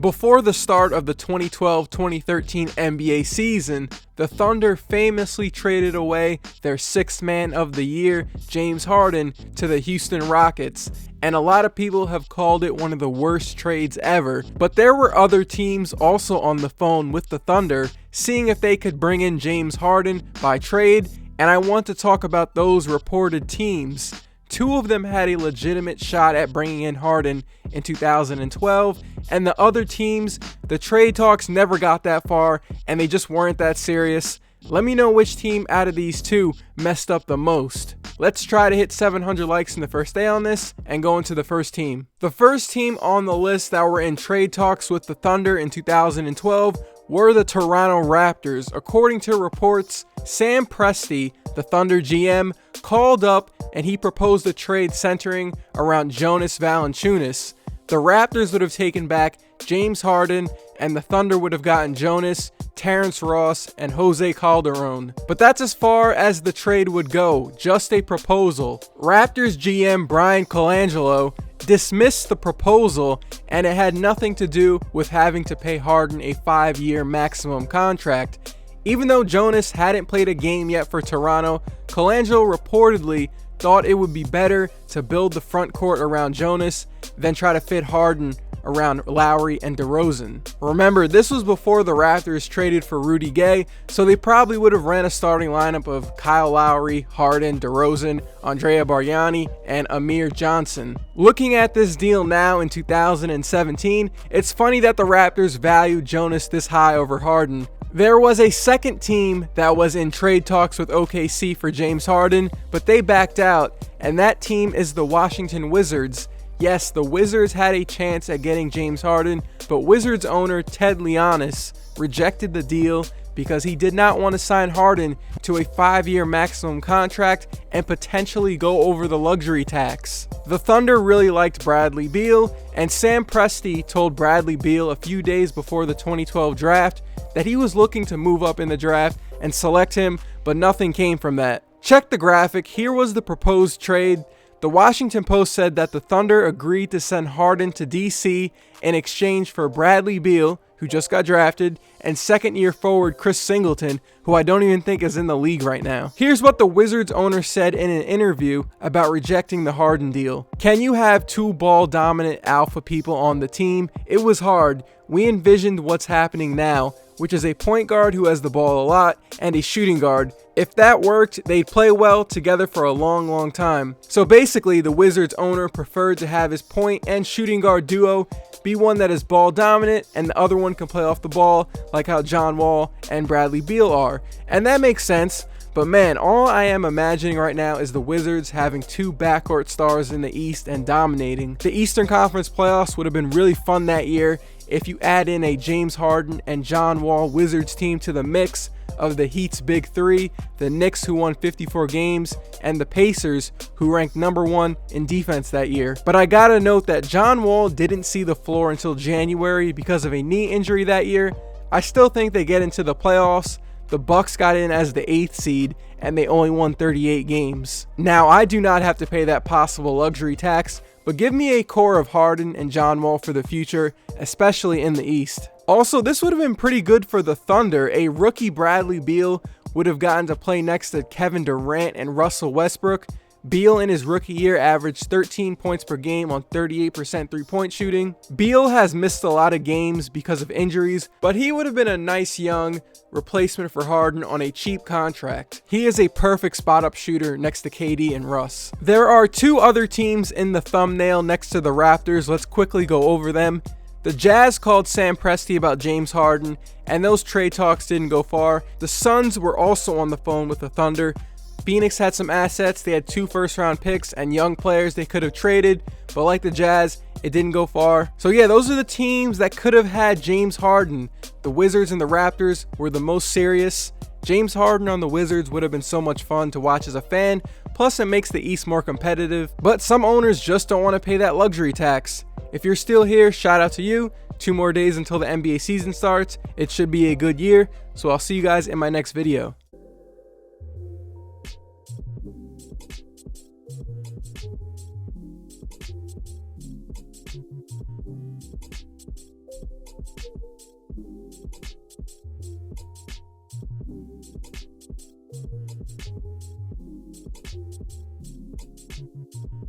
Before the start of the 2012-2013 NBA season, the Thunder famously traded away their sixth man of the year, James Harden, to the Houston Rockets, and a lot of people have called it one of the worst trades ever. But there were other teams also on the phone with the Thunder, seeing if they could bring in James Harden by trade, and I want to talk about those reported teams. Two of them had a legitimate shot at bringing in Harden in 2012, and the other teams, the trade talks never got that far, and they just weren't that serious. Let me know which team out of these two messed up the most. Let's try to hit 700 likes in the first day on this, and go into the first team. The first team on the list that were in trade talks with the Thunder in 2012 were the Toronto Raptors. According to reports, Sam Presti, the Thunder GM, called up and he proposed a trade centering around Jonas Valanciunas. The Raptors would have taken back James Harden, and the Thunder would have gotten Jonas, Terrence Ross, and Jose Calderon. But that's as far as the trade would go, just a proposal. Raptors GM Brian Colangelo dismissed the proposal, and it had nothing to do with having to pay Harden a 5-year maximum contract. Even though Jonas hadn't played a game yet for Toronto, Colangelo reportedly thought it would be better to build the front court around Jonas than try to fit Harden around Lowry and DeRozan. Remember, this was before the Raptors traded for Rudy Gay, so they probably would have ran a starting lineup of Kyle Lowry, Harden, DeRozan, Andrea Bargnani, and Amir Johnson. Looking at this deal now in 2017, it's funny that the Raptors valued Jonas this high over Harden. There was a second team that was in trade talks with OKC for James Harden, but they backed out, and that team is the Washington Wizards. Yes, the Wizards had a chance at getting James Harden, but Wizards owner Ted Leonsis rejected the deal because he did not want to sign Harden to a 5-year maximum contract and potentially go over the luxury tax. The Thunder really liked Bradley Beal, and Sam Presti told Bradley Beal a few days before the 2012 draft that he was looking to move up in the draft and select him, but nothing came from that. Check the graphic. Here was the proposed trade. The Washington Post said that the Thunder agreed to send Harden to DC in exchange for Bradley Beal, who just got drafted, and second-year forward Chris Singleton, who I don't even think is in the league right now. Here's what the Wizards owner said in an interview about rejecting the Harden deal. "Can you have two ball-dominant alpha people on the team? It was hard. We envisioned what's happening now, which is a point guard who has the ball a lot and a shooting guard. If that worked, they'd play well together for a long time." So basically, the Wizards owner preferred to have his point and shooting guard duo be one that is ball dominant and the other one can play off the ball, like how John Wall and Bradley Beal are. And that makes sense. But man, all I am imagining right now is the Wizards having two backcourt stars in the East and dominating. The Eastern Conference playoffs would have been really fun that year if you add in a James Harden and John Wall Wizards team to the mix of the Heat's big three, the Knicks, who won 54 games, and the Pacers, who ranked number 1 in defense that year. But I gotta note that John Wall didn't see the floor until January because of a knee injury that year. I still think they get into the playoffs. The Bucks got in as the 8th seed, and they only won 38 games. Now, I do not have to pay that possible luxury tax, but give me a core of Harden and John Wall for the future, especially in the East. Also, this would have been pretty good for the Thunder. A rookie Bradley Beal would have gotten to play next to Kevin Durant and Russell Westbrook. Beal in his rookie year averaged 13 points per game on 38% three-point shooting. Beal has missed a lot of games because of injuries, but he would have been a nice young replacement for Harden on a cheap contract. He is a perfect spot-up shooter next to KD and Russ. There are two other teams in the thumbnail next to the Raptors. Let's quickly go over them. The Jazz called Sam Presti about James Harden, and those trade talks didn't go far. The Suns were also on the phone with the Thunder. Phoenix had some assets. They had 2 first-round picks and young players they could have traded, but like the Jazz, it didn't go far. So yeah, those are the teams that could have had James Harden. The Wizards and the Raptors were the most serious. James Harden on the Wizards would have been so much fun to watch as a fan, plus it makes the East more competitive, but some owners just don't want to pay that luxury tax. If you're still here, shout out to you. 2 more days until the NBA season starts. It should be a good year, so I'll see you guys in my next video.